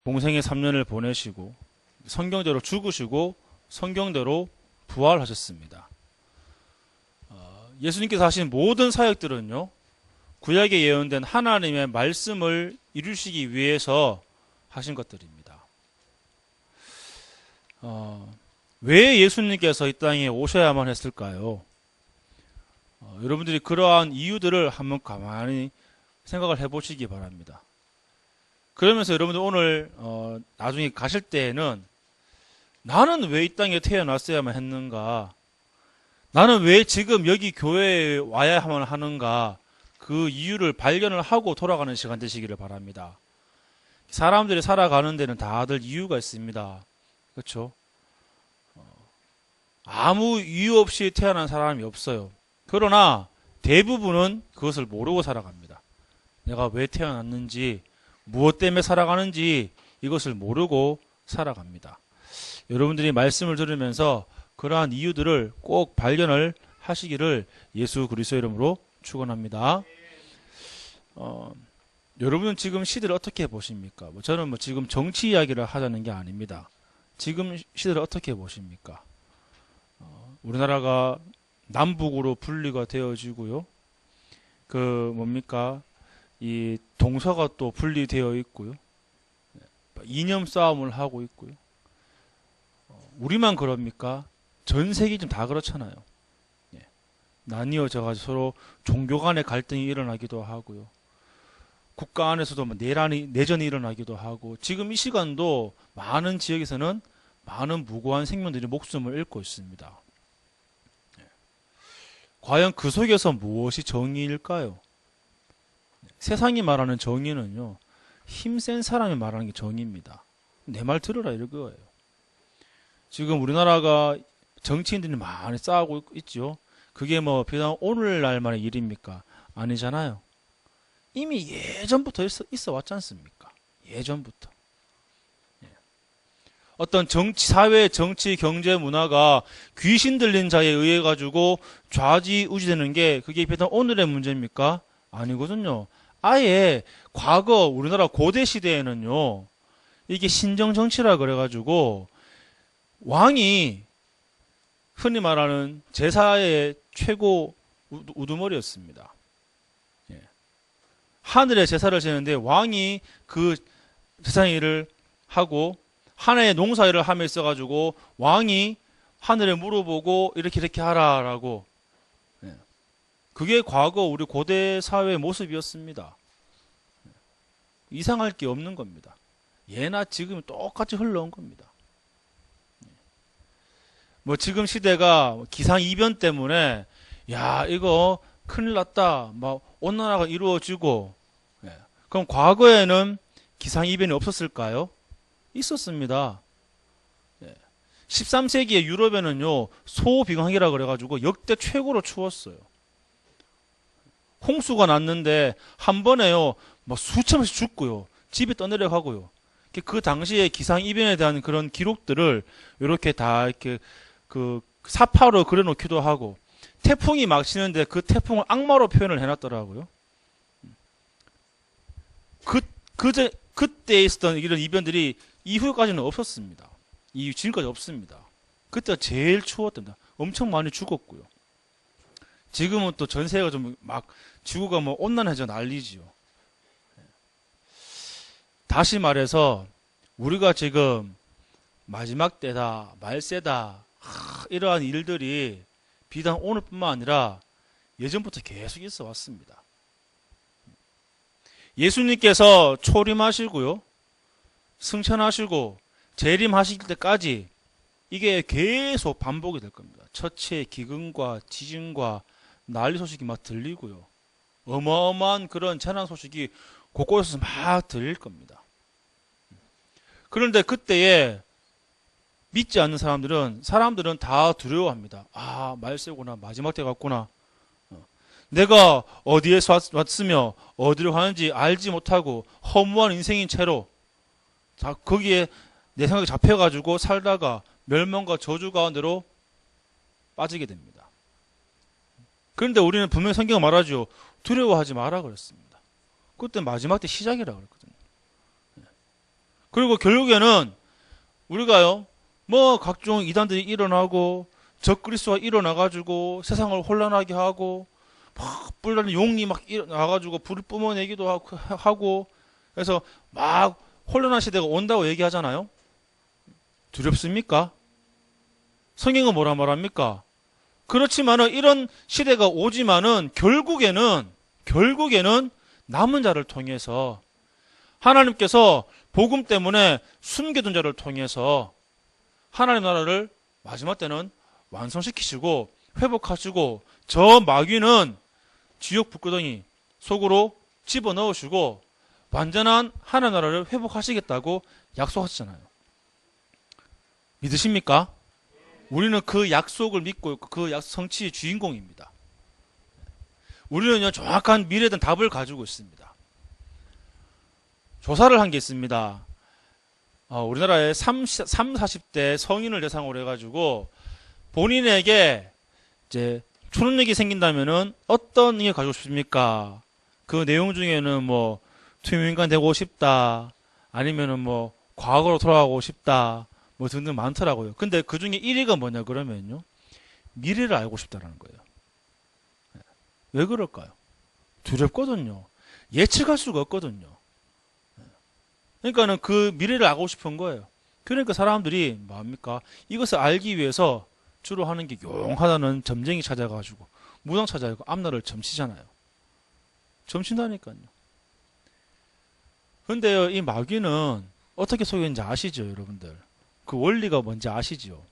공생의 3년을 보내시고 성경대로 죽으시고 성경대로 부활하셨습니다. 예수님께서 하신 모든 사역들은요, 구약에 예언된 하나님의 말씀을 이루시기 위해서 하신 것들입니다. 왜 예수님께서 이 땅에 오셔야만 했을까요? 여러분들이 그러한 이유들을 한번 가만히 생각을 해보시기 바랍니다. 그러면서 여러분들 오늘 나중에 가실 때에는 나는 왜 이 땅에 태어났어야만 했는가? 나는 왜 지금 여기 교회에 와야만 하는가? 그 이유를 발견을 하고 돌아가는 시간 되시기를 바랍니다. 사람들이 살아가는 데는 다들 이유가 있습니다. 그렇죠? 아무 이유 없이 태어난 사람이 없어요. 그러나 대부분은 그것을 모르고 살아갑니다. 내가 왜 태어났는지, 무엇 때문에 살아가는지 이것을 모르고 살아갑니다. 여러분들이 말씀을 들으면서 그러한 이유들을 꼭 발견을 하시기를 예수 그리스도의 이름으로 축원합니다. 여러분은 지금 시대를 어떻게 보십니까? 저는 지금 정치 이야기를 하자는 게 아닙니다. 지금 시대를 어떻게 보십니까? 우리나라가 남북으로 분리가 되어지고요. 이 동서가 또 분리되어 있고요. 이념 싸움을 하고 있고요. 우리만 그럽니까? 전 세계 좀 다 그렇잖아요. 나뉘어져가지고 서로 종교 간의 갈등이 일어나기도 하고요. 국가 안에서도 내전이 일어나기도 하고, 지금 이 시간도 많은 지역에서는 많은 무고한 생명들이 목숨을 잃고 있습니다. 과연 그 속에서 무엇이 정의일까요? 세상이 말하는 정의는요, 힘센 사람이 말하는 게 정의입니다. 내 말 들으라 이거예요. 지금 우리나라가 정치인들이 많이 싸우고 있죠. 그게 비단 오늘날만의 일입니까? 아니잖아요. 이미 예전부터 있어 왔지 않습니까? 예전부터. 어떤 사회, 정치, 경제, 문화가 귀신 들린 자에 의해 가지고 좌지우지되는 게 그게 비단 오늘의 문제입니까? 아니거든요. 아예 과거 우리나라 고대 시대에는요, 이게 신정정치라 그래가지고 왕이 흔히 말하는 제사의 최고 우두머리였습니다. 하늘에 제사를 지내는데 왕이 그 세상 일을 하고 하나의 농사일을 함에 있어가지고 왕이 하늘에 물어보고 이렇게 하라라고. 그게 과거 우리 고대 사회의 모습이었습니다. 이상할 게 없는 겁니다. 예나 지금 똑같이 흘러온 겁니다. 지금 시대가 기상이변 때문에 야 이거 큰일 났다, 온난화가 이루어지고, 그럼 과거에는 기상이변이 없었을까요? 있었습니다. 13세기의 유럽에는요, 소비강이라 그래가지고 역대 최고로 추웠어요. 홍수가 났는데 한 번에요, 수천 명씩 죽고요, 집이 떠내려가고요. 그 당시에 기상이변에 대한 그런 기록들을 이렇게 다 이렇게 그 사파로 그려놓기도 하고, 태풍이 막 치는데 그 태풍을 악마로 표현을 해놨더라고요. 그때 있었던 이런 이변들이 이후까지는 없었습니다. 지금까지 없습니다. 그때가 제일 추웠답니다. 엄청 많이 죽었고요. 지금은 또 전세가 지구가 온난해져 난리지요. 다시 말해서 우리가 지금 마지막 때다, 말세다, 이러한 일들이 비단 오늘뿐만 아니라 예전부터 계속 있어 왔습니다. 예수님께서 초림하시고요, 승천하시고 재림하실 때까지 이게 계속 반복이 될 겁니다. 처치의 기근과 지진과 난리 소식이 막 들리고요, 어마어마한 그런 재난 소식이 곳곳에서 막 들릴 겁니다. 그런데 그때에 믿지 않는 사람들은 다 두려워합니다. 말세구나, 마지막 때 같구나. 내가 어디에서 왔으며 어디로 가는지 알지 못하고 허무한 인생인 채로 거기에 내 생각이 잡혀가지고 살다가 멸망과 저주 가운데로 빠지게 됩니다. 그런데 우리는 분명히 성경은 말하죠. 두려워하지 마라 그랬습니다. 그때 마지막 때 시작이라 그랬거든요. 그리고 결국에는 우리가요, 뭐 각종 이단들이 일어나고 적그리스도가 일어나가지고 세상을 혼란하게 하고 막 불나는 용이 막 일어나가지고 불을 뿜어내기도 하고 그래서 막 혼란한 시대가 온다고 얘기하잖아요. 두렵습니까? 성경은 뭐라 말합니까? 그렇지만은 이런 시대가 오지만은 결국에는 남은 자를 통해서 하나님께서 복음 때문에 숨겨둔 자를 통해서 하나님 나라를 마지막 때는 완성시키시고 회복하시고 저 마귀는 지옥 불구덩이 속으로 집어넣으시고 완전한 하나님 나라를 회복하시겠다고 약속하셨잖아요. 믿으십니까? 우리는 그 약속을 믿고 있고 그 약속 성취의 주인공입니다. 우리는요, 정확한 미래에 대한 답을 가지고 있습니다. 조사를 한 게 있습니다. 우리나라의 40대 성인을 대상으로 해가지고 본인에게 이제 초능력이 생긴다면은 어떤 능력 가지고 싶습니까? 그 내용 중에는 뭐 투명인간 되고 싶다, 아니면은 뭐 과거로 돌아가고 싶다, 뭐 등등 많더라고요. 근데 그 중에 1위가 뭐냐 그러면요, 미래를 알고 싶다라는 거예요. 왜 그럴까요? 두렵거든요. 예측할 수가 없거든요. 그러니까는 그 미래를 알고 싶은 거예요. 그러니까 사람들이 뭡니까? 이것을 알기 위해서 주로 하는 게 용하다는 점쟁이 찾아가지고 무당 찾아가고 앞날을 점치잖아요. 점친다니까요. 근데요, 이 마귀는 어떻게 속였는지 아시죠, 여러분들? 그 원리가 뭔지 아시죠?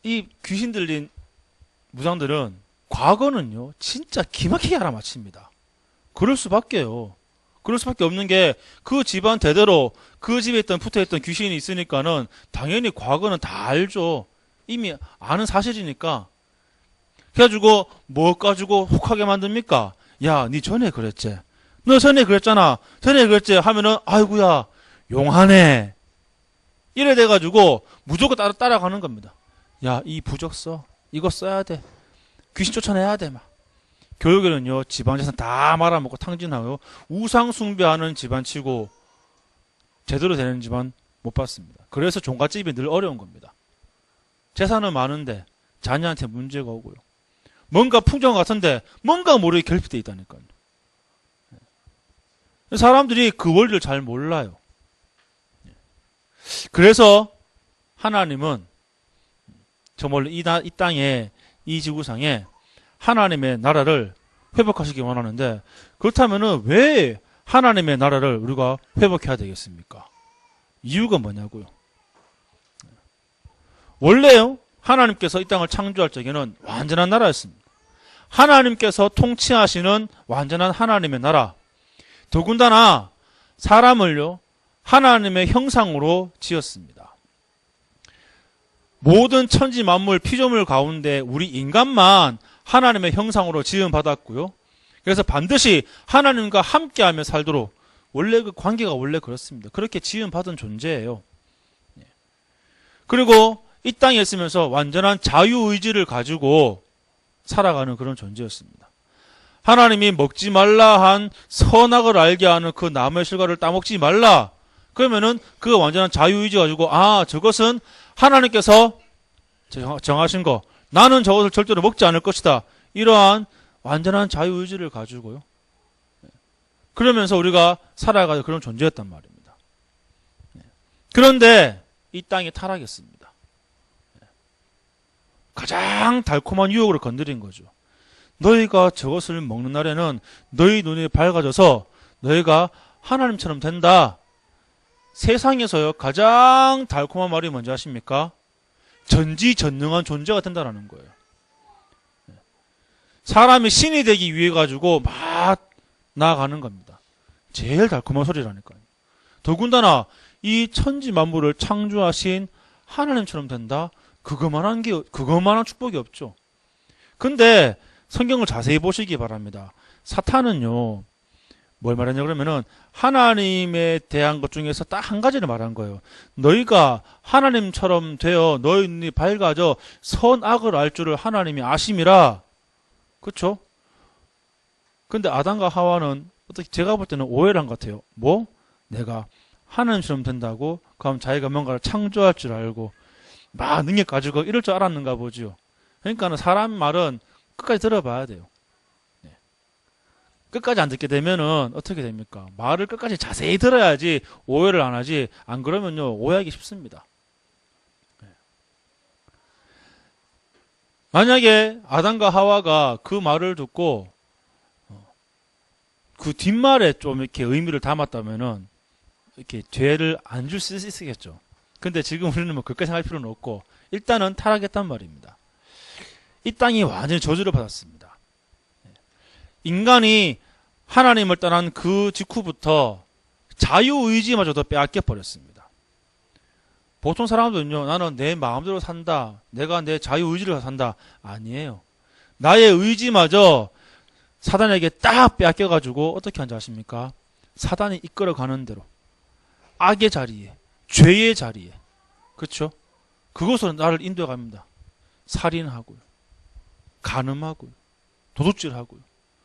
이 귀신 들린 무당들은 과거는요, 진짜 기막히게 알아맞힙니다. 그럴 수밖에요. 그럴 수밖에 없는 게 그 집안 대대로 그 집에 붙어있던 귀신이 있으니까는 당연히 과거는 다 알죠. 이미 아는 사실이니까. 그래가지고 뭐 가지고 혹하게 만듭니까? 야, 니 전에 그랬지. 너 전에 그랬잖아. 전에 그랬지 하면은 아이고야 용하네. 이래 돼가지고 무조건 따라가는 겁니다. 야, 이 부적 써. 이거 써야 돼. 귀신 쫓아내야 돼. 막. 결국에는요, 집안 재산 다 말아먹고 탕진하고 우상 숭배하는 집안치고 제대로 되는 집안 못 봤습니다. 그래서 종갓집이 늘 어려운 겁니다. 재산은 많은데 자녀한테 문제가 오고요. 뭔가 풍경 같은데 뭔가 모르게 결핍돼 있다니까요. 사람들이 그 원리를 잘 몰라요. 그래서 하나님은 정말 이 땅에, 이 지구상에 하나님의 나라를 회복하시기 원하는데, 그렇다면은 왜 하나님의 나라를 우리가 회복해야 되겠습니까? 이유가 뭐냐고요. 원래요, 하나님께서 이 땅을 창조할 적에는 완전한 나라였습니다. 하나님께서 통치하시는 완전한 하나님의 나라. 더군다나 사람을요, 하나님의 형상으로 지었습니다. 모든 천지 만물 피조물 가운데 우리 인간만 하나님의 형상으로 지음받았고요. 그래서 반드시 하나님과 함께하며 살도록 원래 그 관계가 원래 그렇습니다. 그렇게 지음받은 존재예요. 그리고 이 땅에 있으면서 완전한 자유의지를 가지고 살아가는 그런 존재였습니다. 하나님이 먹지 말라 한 선악을 알게 하는 그 나무의 실과를 따먹지 말라. 그러면은 그 완전한 자유의지 가지고 저것은 하나님께서 정하신 거, 나는 저것을 절대로 먹지 않을 것이다. 이러한 완전한 자유의지를 가지고요. 그러면서 우리가 살아가는 그런 존재였단 말입니다. 그런데 이 땅이 타락했습니다. 가장 달콤한 유혹을 건드린 거죠. 너희가 저것을 먹는 날에는 너희 눈이 밝아져서 너희가 하나님처럼 된다. 세상에서요, 가장 달콤한 말이 뭔지 아십니까? 전지전능한 존재가 된다라는 거예요. 사람이 신이 되기 위해 가지고 막 나아가는 겁니다. 제일 달콤한 소리라니까요. 더군다나 이 천지 만물을 창조하신 하나님처럼 된다? 그거만한 축복이 없죠. 근데 성경을 자세히 보시기 바랍니다. 사탄은요, 뭘 말하냐 그러면은 하나님에 대한 것 중에서 딱 한 가지를 말한 거예요. 너희가 하나님처럼 되어 너희 눈이 밝아져 선악을 알 줄을 하나님이 아심이라. 그렇죠? 근데 아담과 하와는 어떻게 제가 볼 때는 오해를 한 것 같아요. 뭐? 내가 하나님처럼 된다고 그럼 자기가 뭔가를 창조할 줄 알고 막 능력 가지고 이럴 줄 알았는가 보죠. 그러니까 사람 말은 끝까지 들어봐야 돼요. 네. 끝까지 안 듣게 되면은 어떻게 됩니까? 말을 끝까지 자세히 들어야지 오해를 안 하지. 안 그러면요 오해하기 쉽습니다. 네. 만약에 아담과 하와가 그 말을 듣고 그 뒷말에 좀 이렇게 의미를 담았다면은 이렇게 죄를 안 줄 수 있겠죠. 근데 지금 우리는 뭐 그렇게 생각할 필요는 없고 일단은 타락했단 말입니다. 이 땅이 완전히 저주를 받았습니다. 인간이 하나님을 떠난 그 직후부터 자유의지마저도 빼앗겨 버렸습니다. 보통 사람들은요, 나는 내 마음대로 산다, 내가 내 자유의지를 산다. 아니에요. 나의 의지마저 사단에게 딱 빼앗겨가지고 어떻게 한지 아십니까? 사단이 이끌어가는 대로 악의 자리에, 죄의 자리에, 그렇죠? 그곳으로 나를 인도해 갑니다. 살인하고요, 간음하고요, 도둑질하고요,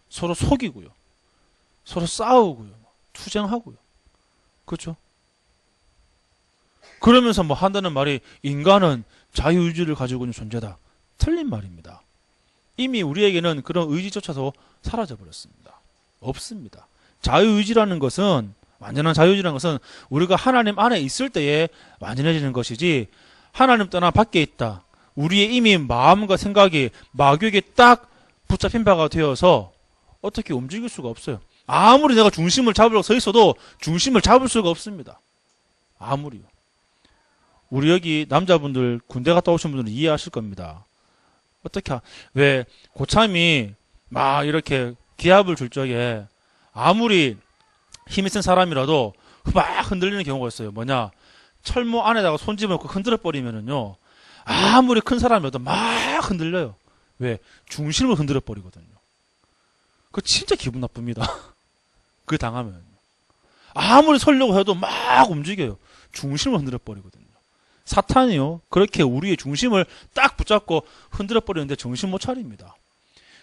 서로 속이고요, 서로 싸우고요, 투쟁하고요, 그렇죠? 그러면서 뭐 한다는 말이 인간은 자유의지를 가지고 있는 존재다. 틀린 말입니다. 이미 우리에게는 그런 의지조차도 사라져 버렸습니다. 없습니다. 자유의지라는 것은, 완전한 자유의지라는 것은 우리가 하나님 안에 있을 때에 완전해지는 것이지, 하나님 떠나 밖에 있다, 우리의 이미 마음과 생각이 마귀에게 딱 붙잡힌 바가 되어서 어떻게 움직일 수가 없어요. 아무리 내가 중심을 잡으려고 서 있어도 중심을 잡을 수가 없습니다. 아무리요. 우리 여기 남자분들 군대 갔다 오신 분들은 이해하실 겁니다. 어떻게, 왜 고참이 막 이렇게 기합을 줄 적에 아무리 힘이 센 사람이라도 막 흔들리는 경우가 있어요. 뭐냐, 철모 안에다가 손 집어넣고 흔들어 버리면은요, 아무리 큰 사람이라도 막 흔들려요. 왜? 중심을 흔들어 버리거든요. 그거 진짜 기분 나쁩니다. 그게 당하면. 아무리 설려고 해도 막 움직여요. 중심을 흔들어 버리거든요. 사탄이요, 그렇게 우리의 중심을 딱 붙잡고 흔들어 버리는데 정신 못 차립니다.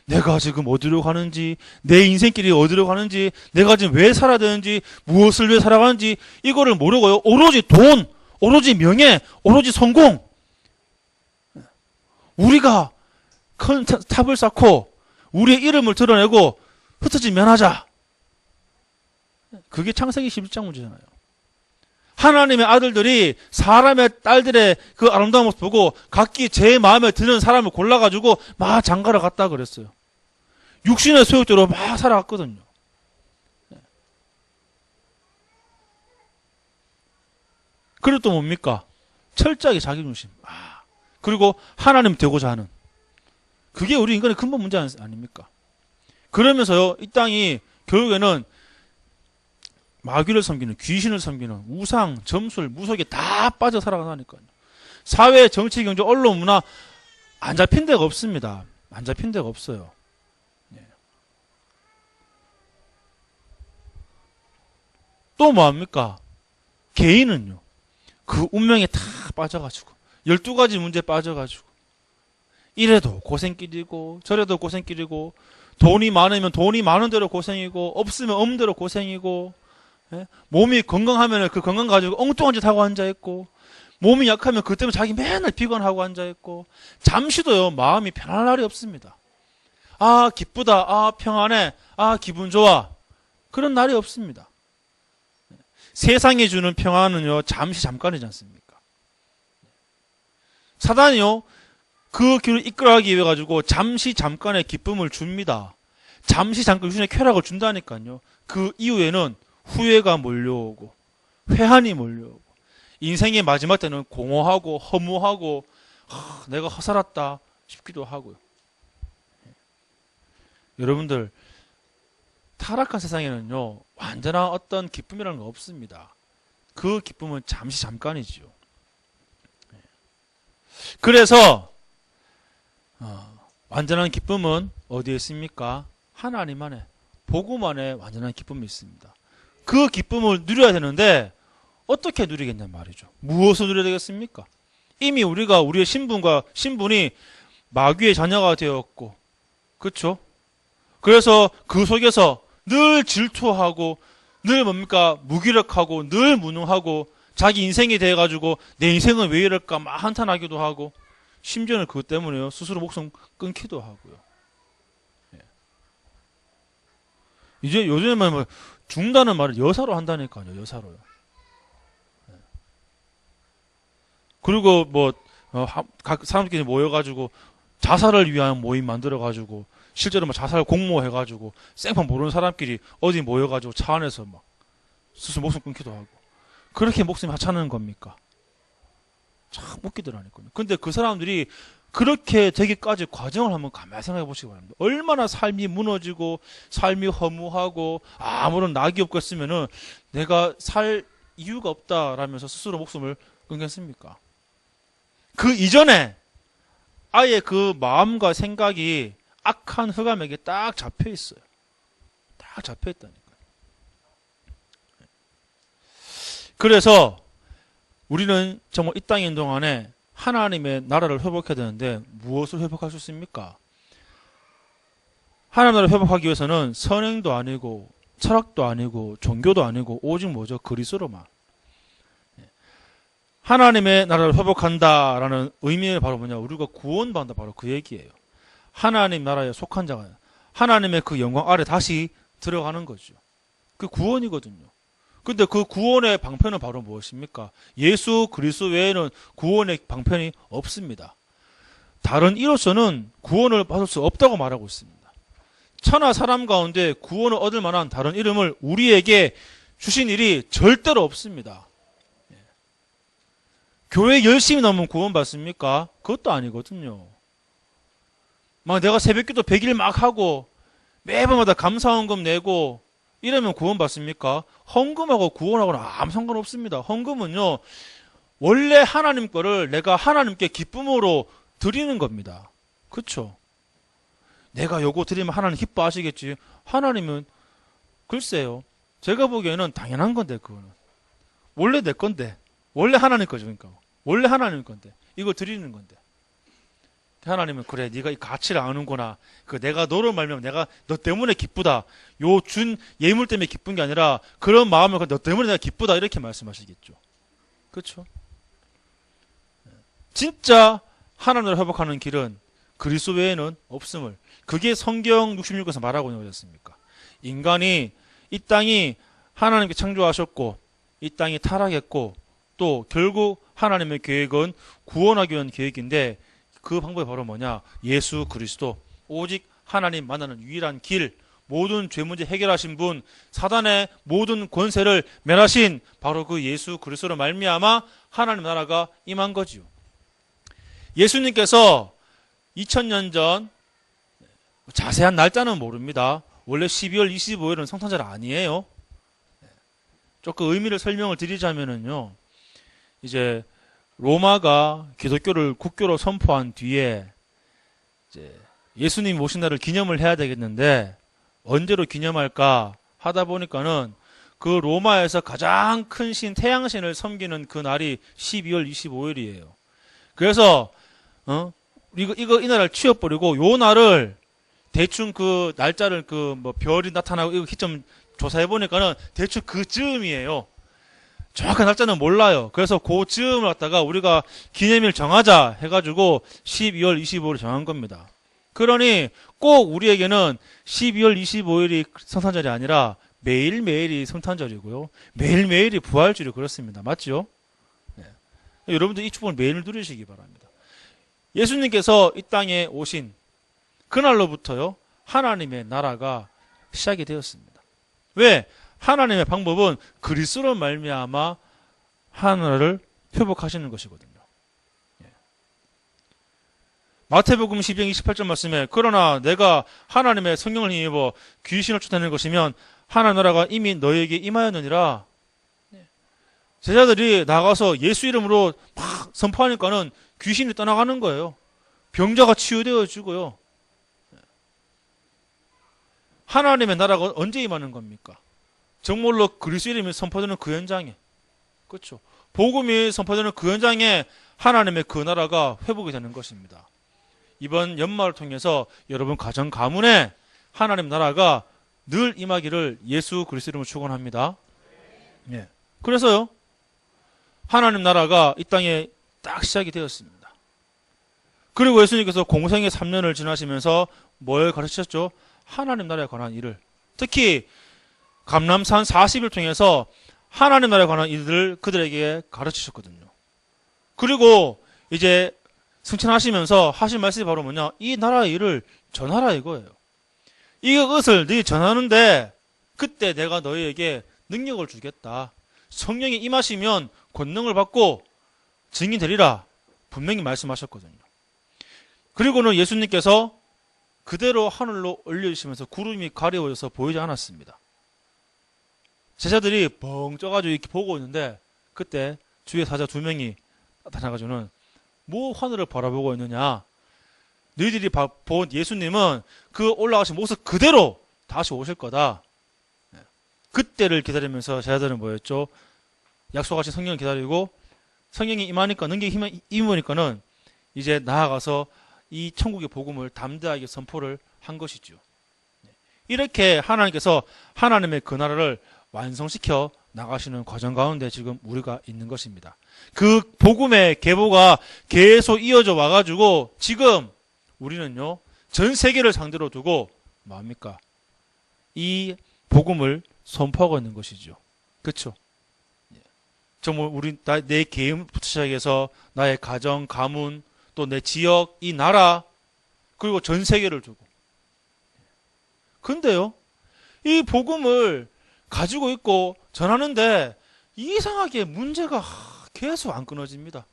내가 지금 어디로 가는지, 내 인생길이 어디로 가는지, 내가 지금 왜 살아야 되는지, 무엇을 위해 살아가는지 이거를 모르고요, 오로지 돈, 오로지 명예, 오로지 성공, 우리가 큰 탑을 쌓고 우리의 이름을 드러내고 흩어지면 하자. 그게 창세기 11장 문제잖아요. 하나님의 아들들이 사람의 딸들의 그 아름다운 모습 보고 각기 제 마음에 드는 사람을 골라가지고 막 장가를 갔다 그랬어요. 육신의 소욕대로 막 살아갔거든요. 그리고 또 뭡니까? 철저하게 자기중심. 그리고 하나님 되고자 하는. 그게 우리 인간의 근본 문제 아닙니까? 그러면서요, 이 땅이 결국에는 마귀를 섬기는, 귀신을 섬기는, 우상, 점술, 무속에 다 빠져 살아가니까요. 사회, 정치, 경제, 언론, 문화 안 잡힌 데가 없습니다. 안 잡힌 데가 없어요. 네. 또 뭐합니까? 개인은요, 그 운명에 다 빠져가지고 12가지 문제에 빠져가지고 이래도 고생길이고 저래도 고생길이고, 돈이 많으면 돈이 많은 대로 고생이고, 없으면 없는 대로 고생이고, 예? 몸이 건강하면 그 건강 가지고 엉뚱한 짓 하고 앉아있고, 몸이 약하면 그 때문에 자기 맨날 비관하고 앉아있고, 잠시도요 마음이 편안할 날이 없습니다. 아 기쁘다, 아 평안해, 아 기분 좋아, 그런 날이 없습니다. 세상이 주는 평안은요 잠시 잠깐이지 않습니까? 사단이요 그 길을 이끌어가기 위해 가지고 잠시 잠깐의 기쁨을 줍니다. 잠시 잠깐 유신의 쾌락을 준다니까요. 그 이후에는 후회가 몰려오고 회한이 몰려오고 인생의 마지막 때는 공허하고 허무하고 내가 허살았다 싶기도 하고요. 여러분들, 타락한 세상에는요 완전한 어떤 기쁨이라는 거 없습니다. 그 기쁨은 잠시 잠깐이지요. 그래서 완전한 기쁨은 어디에 있습니까? 하나님 안에, 복음 안에 완전한 기쁨이 있습니다. 그 기쁨을 누려야 되는데 어떻게 누리겠냔 말이죠. 무엇을 누려야 되겠습니까? 이미 우리가 우리의 신분이 마귀의 자녀가 되었고, 그렇죠? 그래서 그 속에서 늘 질투하고 늘 뭡니까? 무기력하고 늘 무능하고 자기 인생이 돼가지고 내 인생은 왜 이럴까 막 한탄하기도 하고 심지어는 그것 때문에요. 스스로 목숨 끊기도 하고요. 예. 이제 요즘에 뭐 죽는다는 말을 여사로 한다니까요. 여사로요. 예. 그리고 뭐 각 사람들끼리 모여가지고 자살을 위한 모임 만들어가지고 실제로 뭐 자살 공모해가지고 생판 모르는 사람끼리 어디 모여가지고 차 안에서 막 스스로 목숨 끊기도 하고 그렇게 목숨이 하찮은 겁니까? 참 웃기더라니까요. 근데 그 사람들이 그렇게 되기까지 과정을 한번 가만히 생각해 보시기 바랍니다. 얼마나 삶이 무너지고 삶이 허무하고 아무런 낙이 없겠으면은 내가 살 이유가 없다라면서 스스로 목숨을 끊겠습니까? 그 이전에 아예 그 마음과 생각이 악한 흑암에게 딱 잡혀 있어요. 딱 잡혀 있다니까요. 그래서 우리는 정말 이 땅에 있는 동안에 하나님의 나라를 회복해야 되는데 무엇을 회복할 수 있습니까? 하나님 나라를 회복하기 위해서는 선행도 아니고 철학도 아니고 종교도 아니고 오직 뭐죠? 그리스도로만. 하나님의 나라를 회복한다라는 의미는 바로 뭐냐? 우리가 구원받는다 바로 그 얘기예요. 하나님 나라에 속한 자가 하나님의 그 영광 아래 다시 들어가는 거죠. 그 구원이거든요. 근데 그 구원의 방편은 바로 무엇입니까? 예수 그리스도 외에는 구원의 방편이 없습니다. 다른 이로서는 구원을 받을 수 없다고 말하고 있습니다. 천하 사람 가운데 구원을 얻을 만한 다른 이름을 우리에게 주신 일이 절대로 없습니다. 교회 열심히 나오면 구원 받습니까? 그것도 아니거든요. 막 내가 새벽기도 100일 막 하고 매번마다 감사헌금 내고 이러면 구원 받습니까? 헌금하고 구원하고는 아무 상관없습니다. 헌금은요 원래 하나님 거를 내가 하나님께 기쁨으로 드리는 겁니다. 그렇죠? 내가 요거 드리면 하나님 기뻐하시겠지. 하나님은 글쎄요. 제가 보기에는 당연한 건데 그거는 원래 내 건데 원래 하나님 거죠. 그러니까 원래 하나님 건데 이걸 드리는 건데 하나님은 그래 네가 이 가치를 아는구나. 그 내가 너를 말면 내가 너 때문에 기쁘다. 요 준 예물 때문에 기쁜 게 아니라 그런 마음을 너 때문에 내가 기쁘다 이렇게 말씀하시겠죠. 그렇죠? 진짜 하나님을 회복하는 길은 그리스도 외에는 없음을 그게 성경 66에서 말하고 있는 거였습니까? 인간이 이 땅이 하나님께 창조하셨고 이 땅이 타락했고 또 결국 하나님의 계획은 구원하기 위한 계획인데 그 방법이 바로 뭐냐? 예수 그리스도 오직 하나님 만나는 유일한 길 모든 죄 문제 해결하신 분 사단의 모든 권세를 멸하신 바로 그 예수 그리스도로 말미암아 하나님 나라가 임한 거지요. 예수님께서 2000년 전 자세한 날짜는 모릅니다. 원래 12월 25일은 성탄절 아니에요. 조금 의미를 설명을 드리자면은요. 이제 로마가 기독교를 국교로 선포한 뒤에 이제 예수님이 오신 날을 기념을 해야 되겠는데 언제로 기념할까 하다 보니까는 그 로마에서 가장 큰 신 태양신을 섬기는 그 날이 12월 25일이에요. 그래서 이 날을 치워버리고 요 날을 대충 그 날짜를 그 뭐 별이 나타나고 이거 시점 조사해 보니까는 대충 그 즈음이에요. 정확한 날짜는 몰라요. 그래서 그 즈음을 갖다가 우리가 기념일 정하자 해가지고 12월 25일을 정한 겁니다. 그러니 꼭 우리에게는 12월 25일이 성탄절이 아니라 매일매일이 성탄절이고요. 매일매일이 부활절이 그렇습니다. 맞죠? 네. 여러분들 이 축복을 매일 누리시기 바랍니다. 예수님께서 이 땅에 오신 그날로부터요. 하나님의 나라가 시작이 되었습니다. 왜? 하나님의 방법은 그리스도로 말미암아 하나를 회복하시는 것이거든요. 마태복음 12장 28절 말씀에 그러나 내가 하나님의 성령을 힘입어 귀신을 쫓아내는 것이면 하나님 나라가 이미 너에게 임하였느니라. 제자들이 나가서 예수 이름으로 막 선포하니까는 귀신이 떠나가는 거예요. 병자가 치유되어지고요. 하나님의 나라가 언제 임하는 겁니까? 정말로 그리스도 이름이 선포되는 그 현장에, 그렇죠? 복음이 선포되는 그 현장에 하나님의 그 나라가 회복이 되는 것입니다. 이번 연말을 통해서 여러분 가정 가문에 하나님 나라가 늘 임하기를 예수 그리스도 이름으로 축원합니다. 예. 그래서요, 하나님 나라가 이 땅에 딱 시작이 되었습니다. 그리고 예수님께서 공생의 3년을 지나시면서 뭘 가르치셨죠? 하나님 나라에 관한 일을. 특히 감람산 40일 통해서 하나님 나라에 관한 일들을 그들에게 가르치셨거든요. 그리고 이제 승천하시면서 하신 말씀이 바로 뭐냐? 이 나라의 일을 전하라 이거예요. 이것을 너희 전하는데 그때 내가 너희에게 능력을 주겠다. 성령이 임하시면 권능을 받고 증인 되리라. 분명히 말씀하셨거든요. 그리고는 예수님께서 그대로 하늘로 올려주시면서 구름이 가려워져서 보이지 않았습니다. 제자들이 벙 쪄가지고 이렇게 보고 있는데 그때 주의 사자 2명이 나타나가지고는 뭐 하늘을 바라보고 있느냐. 너희들이 본 예수님은 그 올라가신 모습 그대로 다시 오실 거다. 그때를 기다리면서 제자들은 뭐였죠? 약속하신 성령을 기다리고 성령이 임하니까 능력이 임하니까는 이제 나아가서 이 천국의 복음을 담대하게 선포를 한 것이죠. 이렇게 하나님께서 하나님의 그 나라를 완성시켜 나가시는 과정 가운데 지금 우리가 있는 것입니다. 그 복음의 계보가 계속 이어져 와가지고 지금 우리는요, 전 세계를 상대로 두고 뭡니까? 이 복음을 선포하고 있는 것이죠. 그렇죠? 정말 우리 내 개인부터 시작해서 나의 가정, 가문, 또 내 지역, 이 나라, 그리고 전 세계를 두고. 근데요, 이 복음을 가지고 있고 전하는데 이상하게 문제가 계속 안 끊어집니다.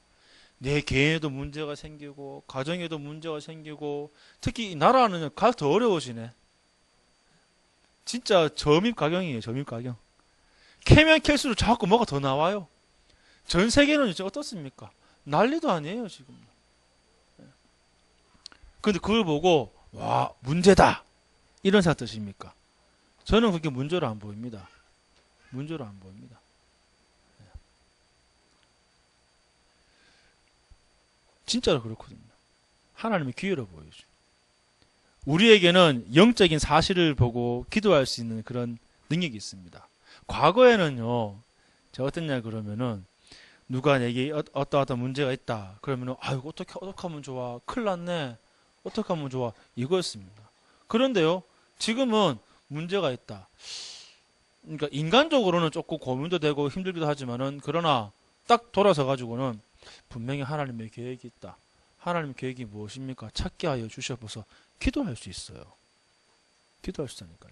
내 개인에도 문제가 생기고 가정에도 문제가 생기고 특히 이 나라는 가 더 어려워지네. 진짜 점입가경이에요. 점입가경. 캐면 캘수록 자꾸 뭐가 더 나와요. 전 세계는 이제 어떻습니까? 난리도 아니에요 지금. 근데 그걸 보고 와 문제다 이런 생각 드십니까? 저는 그렇게 문제로 안 보입니다. 문제로 안 보입니다. 진짜로 그렇거든요. 하나님의 기회로 보여줘. 우리에게는 영적인 사실을 보고 기도할 수 있는 그런 능력이 있습니다. 과거에는요, 제가 어땠냐 그러면은 누가 내게 어떠한 문제가 있다 그러면은 아이고 어떻게 하면 좋아, 큰일 났네, 어떻게 하면 좋아 이거였습니다. 그런데요, 지금은 문제가 있다. 그러니까 인간적으로는 조금 고민도 되고 힘들기도 하지만은 그러나 딱 돌아서 가지고는 분명히 하나님의 계획이 있다. 하나님의 계획이 무엇입니까? 찾게 하여 주셔서 기도할 수 있어요. 기도할 수 있다니까요.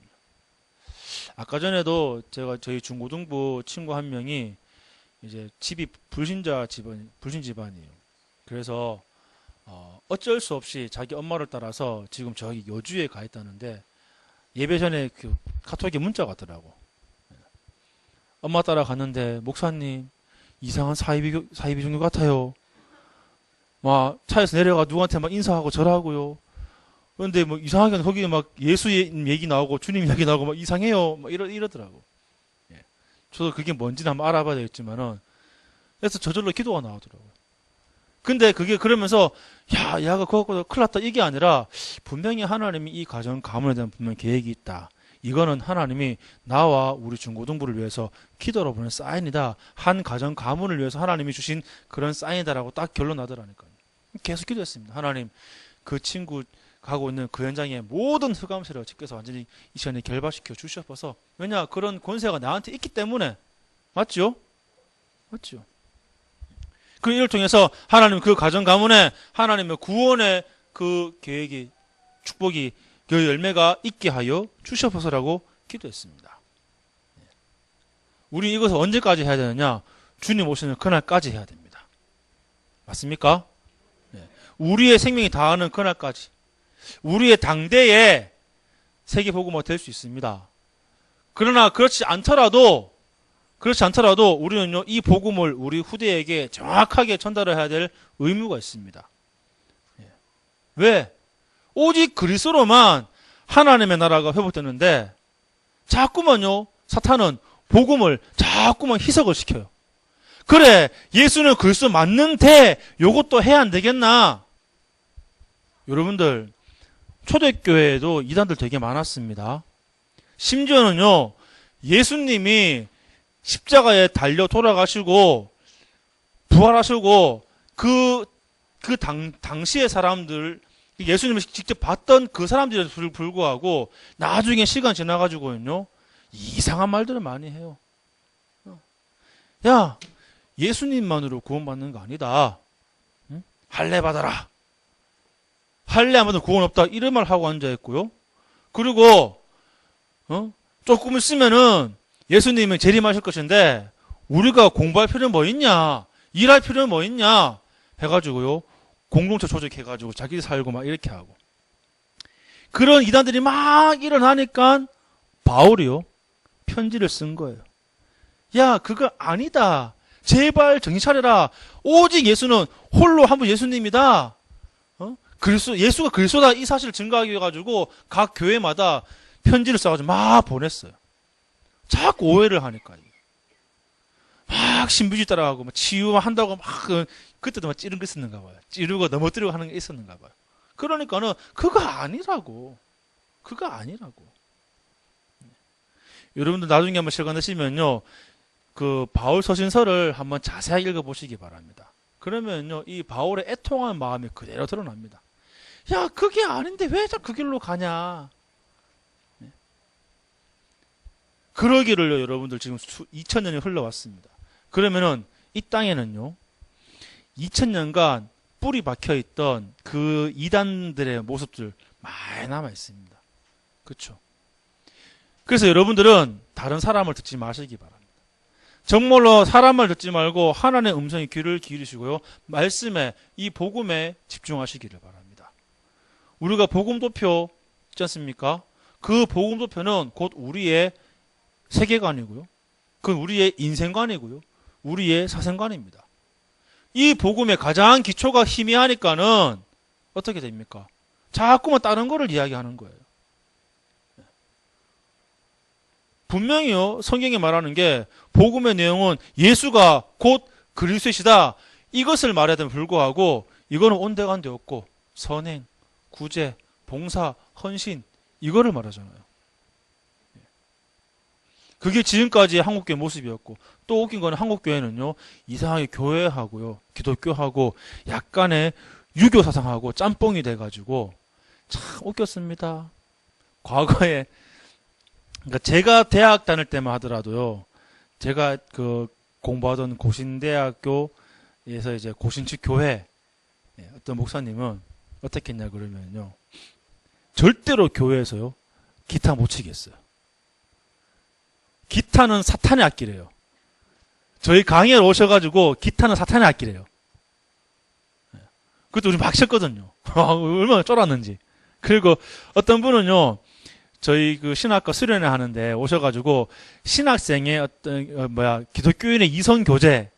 아까 전에도 제가 저희 중고등부 친구 한 명이 이제 집이 불신 집안이에요. 그래서 어쩔 수 없이 자기 엄마를 따라서 지금 저기 여주에 가 있다는데 예배 전에 그 카톡에 문자가 왔더라고. 엄마 따라 갔는데 목사님 이상한 사이비 종교 같아요. 막 차에서 내려가 누구한테 막 인사하고 절하고요. 그런데 뭐 이상하게 거기 막 예수 얘기 나오고 주님 얘기 나오고 막 이상해요. 막 이러더라고. 예. 저도 그게 뭔지는 한번 알아봐야 되겠지만은 그래서 저절로 기도가 나오더라고요. 근데 그게 그러면서 야, 야가 그거 큰일 났다 이게 아니라 분명히 하나님이 이 가정 가문에 대한 분명 계획이 있다. 이거는 하나님이 나와 우리 중고등부를 위해서 기도로 보낸 사인이다. 한 가정 가문을 위해서 하나님이 주신 그런 사인이다라고 딱 결론 나더라니까요. 계속 기도했습니다. 하나님 그 친구 가고 있는 그 현장의 모든 흑암세를 지켜서 완전히 이 시간에 결박시켜 주셔서 왜냐 그런 권세가 나한테 있기 때문에 맞죠? 맞죠? 그 일을 통해서 하나님 그 가정 가문에 하나님의 구원의 그 계획이 축복이 그 열매가 있게 하여 주셔서라고 기도했습니다. 우리 이것을 언제까지 해야 되느냐? 주님 오시는 그날까지 해야 됩니다. 맞습니까? 우리의 생명이 다하는 그날까지 우리의 당대에 세계복음화 될 수 있습니다. 그러나 그렇지 않더라도 우리는요 이 복음을 우리 후대에게 정확하게 전달을 해야 될 의무가 있습니다. 왜? 오직 그리스도로만 하나님의 나라가 회복되는데 자꾸만요 사탄은 복음을 자꾸만 희석을 시켜요. 그래 예수는 그리스도 맞는데 요것도 해야 안 되겠나? 여러분들 초대교회에도 이단들 되게 많았습니다. 심지어는요, 예수님이 십자가에 달려 돌아가시고 부활하시고 당시의 사람들, 예수님을 직접 봤던 그 사람들에도 불구하고 나중에 시간 지나가지고요, 이상한 말들을 많이 해요. 야, 예수님만으로 구원받는 거 아니다. 응? 할례 받아라. 할례 안 받으면 구원 없다. 이런 말 하고 앉아있고요. 그리고 조금 있으면은 예수님이 재림하실 것인데 우리가 공부할 필요는 뭐 있냐, 일할 필요는 뭐 있냐 해가지고요, 공동체 조직해가지고 자기 살고 막 이렇게 하고, 그런 이단들이 막 일어나니까 바울이요, 편지를 쓴 거예요. 야, 그거 아니다. 제발 정신 차려라. 오직 예수는 홀로 한 분 예수님이다. 예수가 그리스도다, 이 사실을 증거하기 위해 가지고 각 교회마다 편지를 써가지고 막 보냈어요. 자꾸 오해를 하니까. 막 신부지 따라가고 막 치유한다고 막 그때도 막 찌른 게 있었는가 봐요. 찌르고 넘어뜨리고 하는 게 있었는가 봐요. 그러니까는 그거 아니라고. 여러분들 나중에 한번 시간 되시면요, 그 바울 서신서를 한번 자세하게 읽어보시기 바랍니다. 그러면요, 이 바울의 애통한 마음이 그대로 드러납니다. 야, 그게 아닌데 왜 자꾸 그 길로 가냐. 그러기를요, 여러분들 지금 2000년이 흘러왔습니다. 그러면은 이 땅에는요, 2000년간 뿌리 박혀있던 그 이단들의 모습들 많이 남아있습니다. 그렇죠? 그래서 여러분들은 다른 사람을 듣지 마시기 바랍니다. 정말로 사람을 듣지 말고 하나님의 음성에 귀를 기울이시고요, 말씀에, 이 복음에 집중하시기를 바랍니다. 우리가 복음도표 있지 않습니까? 그 복음도표는 곧 우리의 세계관이고요, 그건 우리의 인생관이고요, 우리의 사생관입니다. 이 복음의 가장 기초가 희미하니까는 어떻게 됩니까? 자꾸만 다른 거를 이야기하는 거예요. 분명히요, 성경이 말하는 게 복음의 내용은 예수가 곧 그리스도시다, 이것을 말해야 됨에 불구하고 이거는 온데간데 없고 선행, 구제, 봉사, 헌신, 이거를 말하잖아요. 그게 지금까지의 한국교회 모습이었고, 또 웃긴 거는 한국교회는요, 이상하게 교회하고요, 기독교하고 약간의 유교 사상하고 짬뽕이 돼가지고 참 웃겼습니다. 과거에, 그러니까 제가 대학 다닐 때만 하더라도요, 제가 그 공부하던 고신대학교에서 이제 고신측 교회 어떤 목사님은 어떻게 했냐 그러면요, 절대로 교회에서요 기타 못 치겠어요. 기타는 사탄의 악기래요. 저희 강의에 오셔가지고 기타는 사탄의 악기래요. 그것도 우리 막 쳤거든요. 얼마나 쫄았는지. 그리고 어떤 분은요, 저희 그 신학과 수련회 하는데 오셔가지고 신학생의 기독교인의 이성 교제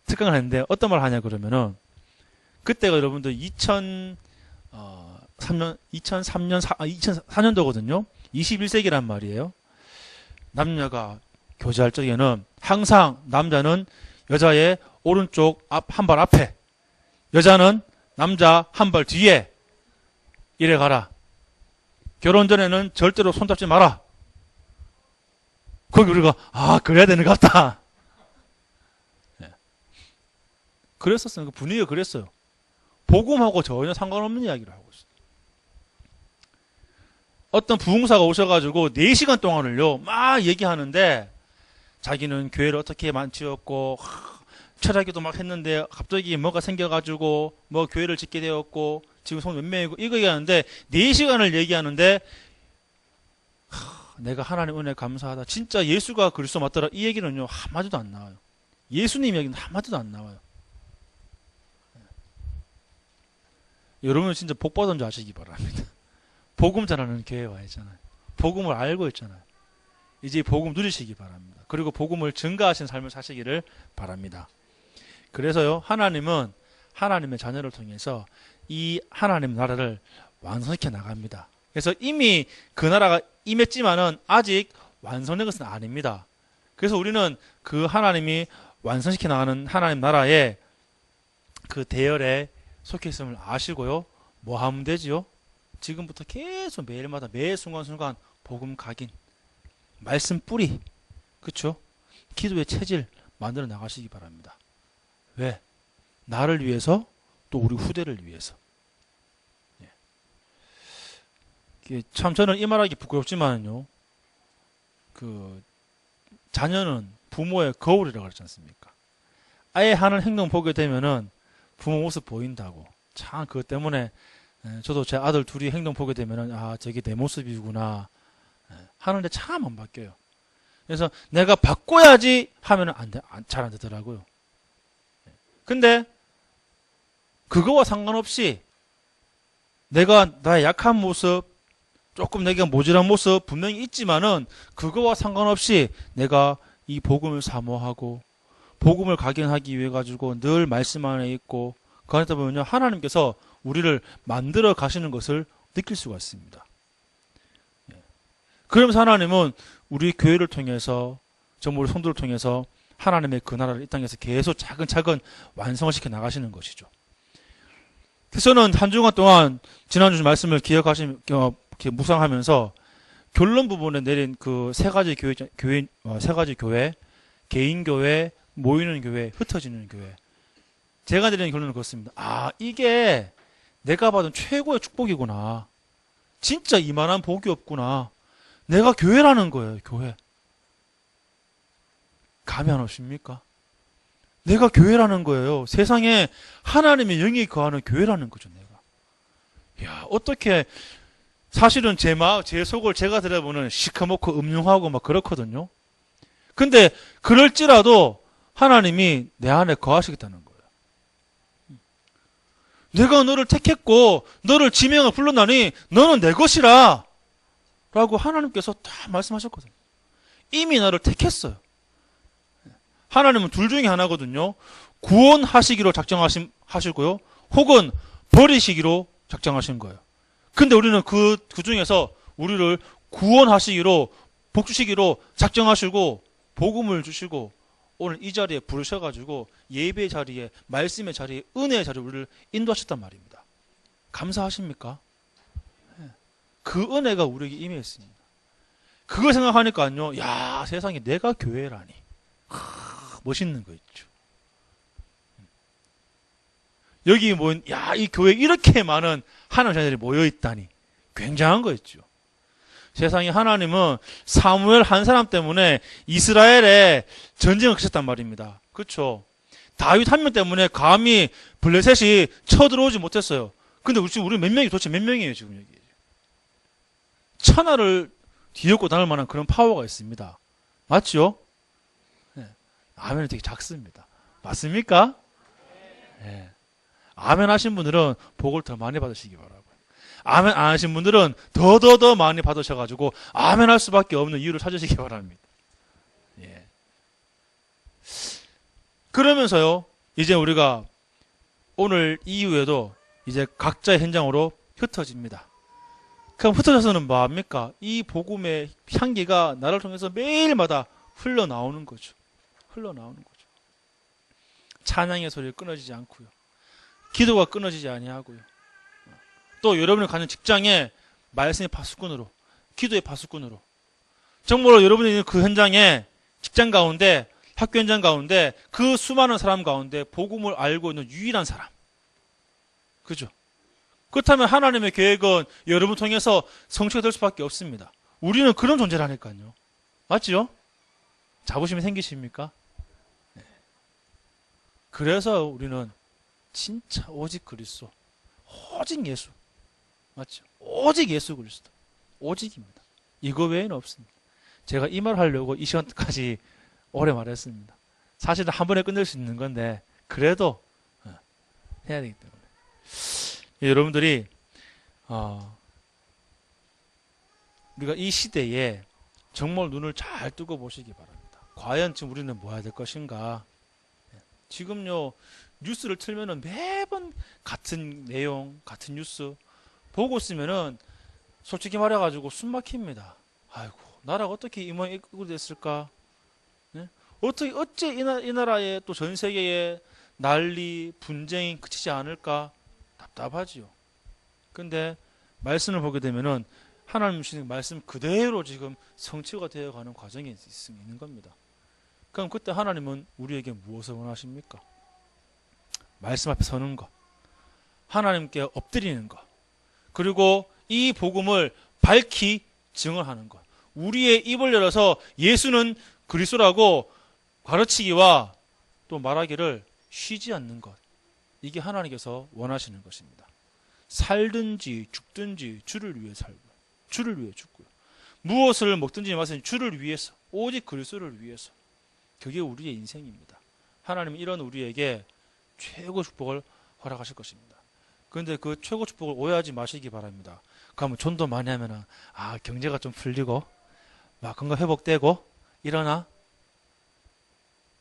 특강을 했는데 어떤 말 하냐 그러면은, 그때가 여러분들 2004년도거든요. 21세기란 말이에요. 남녀가 교제할 적에는 항상 남자는 여자의 오른쪽 한 발 앞에, 여자는 남자 한 발 뒤에 이래 가라. 결혼 전에는 절대로 손잡지 마라. 거기 우리가 그래야 되는 것 같다. 그랬었어요. 분위기가 그랬어요. 복음하고 전혀 상관없는 이야기를 하고 있어요. 어떤 부흥사가 오셔가지고 4시간 동안을요 막 얘기하는데, 자기는 교회를 어떻게 만지었고 철학기도 막 했는데 갑자기 뭐가 생겨가지고 뭐 교회를 짓게 되었고 지금 son 몇 명이고 이거 얘기하는데 4시간을 얘기하는데, 내가 하나님 은혜 감사하다, 진짜 예수가 그리스도 맞더라, 이 얘기는요 한마디도 안 나와요. 예수님 얘기는 한마디도 안 나와요. 여러분은 진짜 복 받은 줄 아시기 바랍니다. 복음 전하는 교회에 와 있잖아요. 복음을 알고 있잖아요. 이제 복음 누리시기 바랍니다. 그리고 복음을 증가하신 삶을 사시기를 바랍니다. 그래서요, 하나님은 하나님의 자녀를 통해서 이 하나님 나라를 완성시켜 나갑니다. 그래서 이미 그 나라가 임했지만은 아직 완성된 것은 아닙니다. 그래서 우리는 그 하나님이 완성시켜 나가는 하나님 나라의 그 대열에 속해 있음을 아시고요, 뭐 하면 되지요? 지금부터 계속 매일마다 매 순간순간 복음 각인, 말씀 뿌리, 그쵸? 기도의 체질 만들어 나가시기 바랍니다. 왜? 나를 위해서, 또 우리 후대를 위해서. 참 저는 이 말하기 부끄럽지만요. 자녀는 부모의 거울이라고 그러지 않습니까? 아예 하는 행동 보게 되면은 부모 모습 보인다고. 참 그것 때문에 저도 제 아들 둘이 행동 보게 되면은 저게 내 모습이구나 하는데 참 안 바뀌어요. 그래서 내가 바꿔야지 하면은 잘 안 되더라고요. 근데 그거와 상관없이 내가 나의 약한 모습, 조금 내가 모질한 모습 분명히 있지만은 그거와 상관없이 내가 이 복음을 사모하고 복음을 각인하기 위해 가지고 늘 말씀 안에 있고 그러다 보면요 하나님께서 우리를 만들어 가시는 것을 느낄 수가 있습니다. 그러면서 하나님은 우리 교회를 통해서 정말 우리 성도를 통해서 하나님의 그 나라를 이 땅에서 계속 차근차근 완성을 시켜 나가시는 것이죠. 그래서 저는 한 주간 동안 지난주 말씀을 이렇게 묵상하면서 결론 부분에 내린 그 세 가지 세 가지 교회, 개인 교회, 모이는 교회, 흩어지는 교회. 제가 내리는 결론은 그렇습니다. 이게 내가 받은 최고의 축복이구나. 진짜 이만한 복이 없구나. 내가 교회라는 거예요, 교회. 감이 안 오십니까? 내가 교회라는 거예요. 세상에 하나님의 영이 거하는 교회라는 거죠, 내가. 야, 어떻게, 사실은 제 속을 제가 들여보면 시커멓고 음흉하고 막 그렇거든요. 근데, 그럴지라도 하나님이 내 안에 거하시겠다는 거예요. 내가 너를 택했고, 너를 지명을 불렀나니, 너는 내 것이라. 라고 하나님께서 다 말씀하셨거든요. 이미 나를 택했어요. 하나님은 둘 중에 하나거든요. 구원하시기로 작정하시고요. 혹은 버리시기로 작정하신 거예요. 근데 우리는 그 중에서 우리를 구원하시기로, 복 주시기로 작정하시고, 복음을 주시고, 오늘 이 자리에 부르셔가지고, 예배의 자리에, 말씀의 자리에, 은혜의 자리에 우리를 인도하셨단 말입니다. 감사하십니까? 그 은혜가 우리에게 임했습니다. 그걸 생각하니까요, 야, 세상에 내가 교회라니. 멋있는 거 있죠. 여기 이 교회에 이렇게 많은 하나님 자녀들이 모여있다니. 굉장한 거 있죠. 세상에 하나님은 사무엘 한 사람 때문에 이스라엘에 전쟁을 거쳤단 말입니다. 그렇죠. 다윗 한 명 때문에 감히 블레셋이 쳐들어오지 못했어요. 근데 우리 도대체 몇 명이에요, 지금 여기. 천하를 뒤엎고 다닐 만한 그런 파워가 있습니다. 맞죠? 네. 아멘은 되게 작습니다. 맞습니까? 네. 아멘 하신 분들은 복을 더 많이 받으시기 바라고요. 아멘 안 하신 분들은 더 많이 받으셔가지고 아멘 할 수밖에 없는 이유를 찾으시기 바랍니다. 예. 그러면서요, 이제 우리가 오늘 이후에도 이제 각자의 현장으로 흩어집니다. 그럼 흩어져서는 뭐합니까? 이 복음의 향기가 나를 통해서 매일마다 흘러나오는 거죠. 흘러나오는 거죠. 찬양의 소리가 끊어지지 않고요. 기도가 끊어지지 아니하고요. 또 여러분이 가는 직장에 말씀의 파수꾼으로, 기도의 파수꾼으로, 정말로 여러분이 있는 그 현장에, 직장 가운데, 학교 현장 가운데, 그 수많은 사람 가운데 복음을 알고 있는 유일한 사람. 그죠? 그렇다면 하나님의 계획은 여러분 통해서 성취가 될 수밖에 없습니다. 우리는 그런 존재라니까요. 맞죠? 자부심이 생기십니까? 네. 그래서 우리는 진짜 오직 그리스도, 오직 예수. 맞죠? 오직 예수 그리스도. 오직입니다. 이거 외에는 없습니다. 제가 이 말 하려고 이 시간까지 오래 말했습니다. 사실은 한 번에 끝낼 수 있는 건데 그래도 해야 되기 때문에. 여러분들이 우리가 이 시대에 정말 눈을 잘 뜨고 보시기 바랍니다. 과연 지금 우리는 뭐 해야 될 것인가? 지금요, 뉴스를 틀면은 매번 같은 내용, 같은 뉴스 보고 있으면은 솔직히 말해가지고 숨 막힙니다. 아이고, 나라가 어떻게 이 모양이 됐을까? 네? 어째 이 나라에 또 전 세계에 난리, 분쟁이 그치지 않을까? 답답하지요. 근데 말씀을 보게 되면은 하나님 주신 말씀 그대로 지금 성취가 되어가는 과정에 있는 겁니다. 그럼 그때 하나님은 우리에게 무엇을 원하십니까? 말씀 앞에 서는 것, 하나님께 엎드리는 것, 그리고 이 복음을 밝히 증언하는 것, 우리의 입을 열어서 예수는 그리스도라고 가르치기와 또 말하기를 쉬지 않는 것, 이게 하나님께서 원하시는 것입니다. 살든지 죽든지 주를 위해 살고 주를 위해 죽고요. 무엇을 먹든지 마시든지 주를 위해서, 오직 그리스도를 위해서. 그게 우리의 인생입니다. 하나님은 이런 우리에게 최고 축복을 허락하실 것입니다. 그런데 그 최고 축복을 오해하지 마시기 바랍니다. 그러면 전도 많이 하면 경제가 좀 풀리고 막 건강 회복되고 이러나?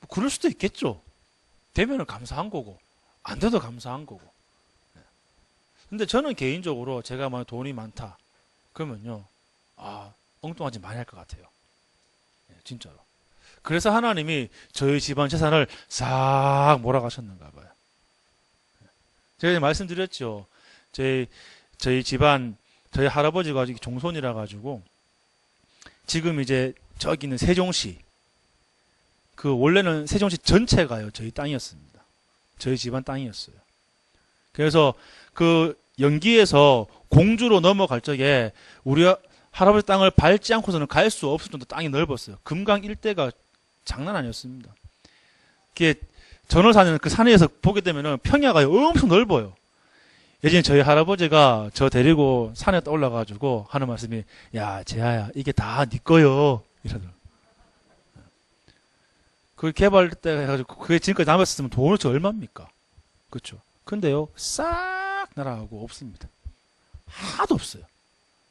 뭐 그럴 수도 있겠죠. 되면은 감사한 거고 안 돼도 감사한 거고. 근데 저는 개인적으로 제가 만약 돈이 많다 그러면요, 엉뚱한 짓 많이 할 것 같아요. 진짜로. 그래서 하나님이 저희 집안 재산을 싹 몰아가셨는가 봐요. 제가 말씀드렸죠. 저희 집안, 저희 할아버지가 아직 종손이라 가지고 지금 이제 저기 있는 세종시, 원래는 세종시 전체가요 저희 땅이었습니다. 저희 집안 땅이었어요. 그래서 연기에서 공주로 넘어갈 적에 우리 할아버지 땅을 밟지 않고서는 갈 수 없을 정도 땅이 넓었어요. 금강 일대가 장난 아니었습니다. 전월 사는 그 산에서 보게 되면은 평야가 엄청 넓어요. 예전에 저희 할아버지가 저 데리고 산에 올라가지고 하는 말씀이, 야, 재하야, 이게 다 네 거요. 이러더라고요. 그 개발 때 해가지고 그게 지금까지 남았으면 도대체 얼마입니까? 그렇죠. 근데요, 싹 날아가고 없습니다. 하나도 없어요.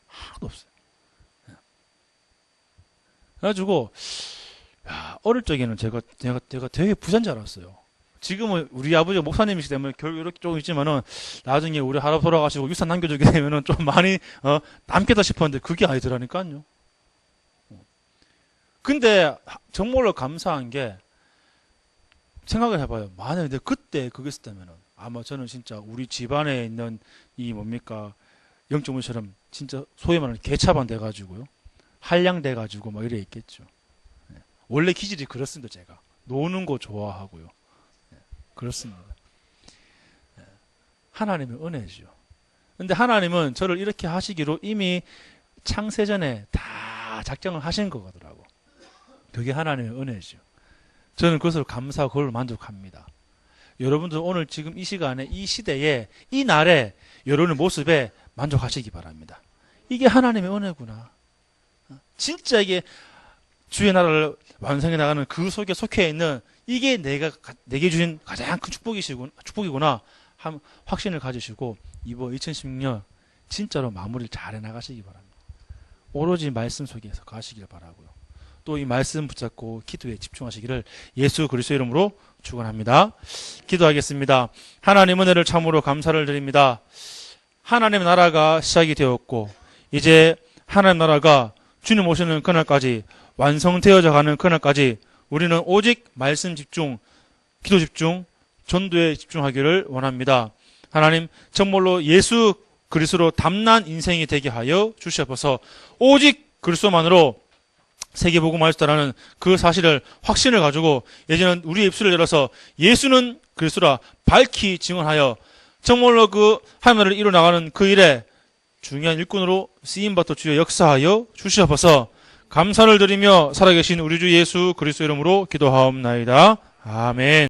하나도 없어요. 그래가지고, 어릴 적에는 제가 되게 부자인줄 알았어요. 지금은 우리 아버지가 목사님이시기 때문에 결국 이렇게 조금 있지만은 나중에 우리 할아버지 돌아가시고 유산 남겨주게 되면은 좀 많이 남겠다 싶었는데 그게 아니더라니까요. 근데 정말로 감사한 게, 생각을 해봐요. 만약에 그때 그게 있었다면은 아마 저는 진짜 우리 집안에 있는 이 영적 문처럼 진짜 소위 말하는 개차반 돼가지고요, 한량 돼가지고 막 이래 있겠죠. 원래 기질이 그렇습니다. 제가 노는 거 좋아하고요. 그렇습니다. 하나님의 은혜죠. 근데 하나님은 저를 이렇게 하시기로 이미 창세전에 다 작정을 하신 거더라고. 그게 하나님의 은혜죠. 저는 그것을 감사하고 그걸 만족합니다. 여러분들 오늘 지금 이 시간에, 이 시대에, 이 날에 여러분의 모습에 만족하시기 바랍니다. 이게 하나님의 은혜구나. 진짜 이게 주의 나라를 완성해 나가는 그 속에 속해 있는, 이게 내게 주신 가장 큰 축복이구나 한 확신을 가지시고 이번 2016년 진짜로 마무리를 잘 해나가시기 바랍니다. 오로지 말씀 속에서 가시길 바라고요. 또 이 말씀 붙잡고 기도에 집중하시기를 예수 그리스도 이름으로 축원합니다. 기도하겠습니다. 하나님 은혜를 참으로 감사를 드립니다. 하나님의 나라가 시작이 되었고 이제 하나님 나라가 주님 오시는 그날까지 완성되어져 가는 그날까지 우리는 오직 말씀 집중, 기도 집중, 전도에 집중하기를 원합니다. 하나님, 정말로 예수 그리스도로 담난 인생이 되게 하여 주시옵소서. 오직 그리스도만으로 세계복음을 할 수 있다는 그 사실을, 확신을 가지고 예전엔 우리의 입술을 열어서 예수는 그리스도라 밝히 증언하여 정말로 그 하나님을 이루어나가는 그 일에 중요한 일꾼으로 쓰임받아 주여 역사하여 주시옵소서. 감사를 드리며 살아계신 우리 주 예수 그리스도 이름으로 기도하옵나이다. 아멘.